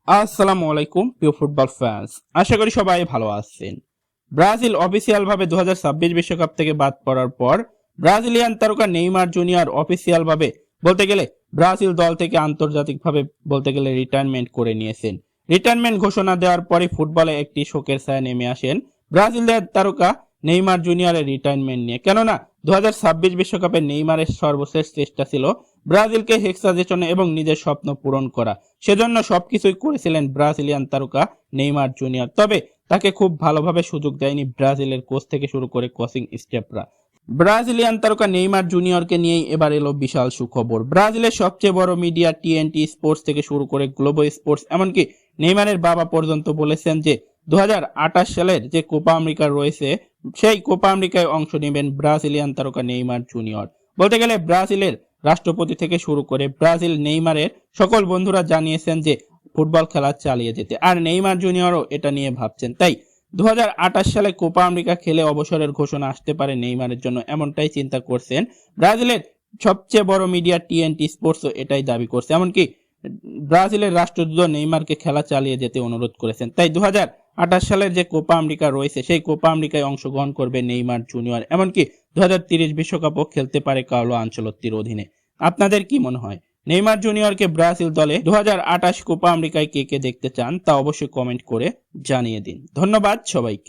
আসসালামু আলাইকুম প্রিয় ফুটবল ফ্যান্স, আশা করি সবাই ভালো আছেন। ব্রাজিল অফিসিয়াল ভাবে 2026 বিশ্বকাপ থেকে বাদ পড়ার পর ব্রাজিলিয়ান তারকা নেইমার জুনিয়র অফিসিয়াল ভাবে বলতে গেলে ব্রাজিল দল থেকে আন্তর্জাতিকভাবে বলতে গেলে রিটায়ারমেন্ট করে নিয়েছেন। রিটায়ারমেন্ট ঘোষণা দেওয়ার পরে ফুটবলে একটি শোকের ছায়া নেমে আসেন ব্রাজিলের তারকা নেইমার জুনিয়রের রিটায়ারমেন্ট নিয়ে। কেননা 2026 বিশ্বকাপে নেইমারের সর্বশেষ চেষ্টা ছিল ব্রাজিলকে হেক্সাজেশনে এবং নিজের স্বপ্ন পূরণ করা। সেজন্য সবকিছুই করেছিলেন ব্রাজিলিয়ান তারকা নেইমার জুনিয়র। তবে তাকে খুব ভালোভাবে সুযোগ দেয়নি ব্রাজিলের কোচ থেকে শুরু করে কোচিং স্টাফরা। ব্রাজিলিয়ান তারকা নেইমার জুনিয়রকে নিয়েই এবার এলো বিশাল সুখবর। ব্রাজিলের সবচেয়ে বড় মিডিয়া টিএনটি স্পোর্টস থেকে শুরু করে গ্লোবো স্পোর্টস, এমনকি নেইমারের বাবা পর্যন্ত বলেছেন যে 2028 সালের যে কোপা আমেরিকা রয়েছে সেই কোপা আমেরিকায় অংশ নেবেন ব্রাজিলিয়ান তারকা নেইমার জুনিয়র। বলতে গেলে ব্রাজিলের রাষ্ট্রপতি থেকে শুরু করে ব্রাজিল নেইমারের সকল বন্ধুরা জানিয়েছেন যে ফুটবল খেলা চালিয়ে যেতে, আর নেইমার জুনিয়রও এটা নিয়ে ভাবছেন। তাই 2028 সালে কোপা আমেরিকা খেলে অবসরের ঘোষণা আসতে পারে নেইমারের জন্য, এমনটাই চিন্তা করছেন ব্রাজিলের সবচেয়ে বড় মিডিয়া টিএনটি স্পোর্টসও এটাই দাবি করছে। এমনকি ব্রাজিলের রাষ্ট্রদূত নেইমারকে খেলা চালিয়ে যেতে অনুরোধ করেছেন। তাই 2028 সালের যে কোপা আমেরিকা রয়েছে সেই কোপা আমেরিকায় অংশগ্রহণ করবে নেইমার জুনিয়র। এমনকি 2030 বিশ্বকাপও খেলতে পারে কার্লো আনচেলত্তির অধীনে। আপনাদের কি মনে হয়, নেইমার জুনিয়রকে ব্রাজিল দলে 2028 কোপা আমেরিকায় কে কে দেখতে চান তা অবশ্যই কমেন্ট করে জানিয়ে দিন। ধন্যবাদ সবাইকে।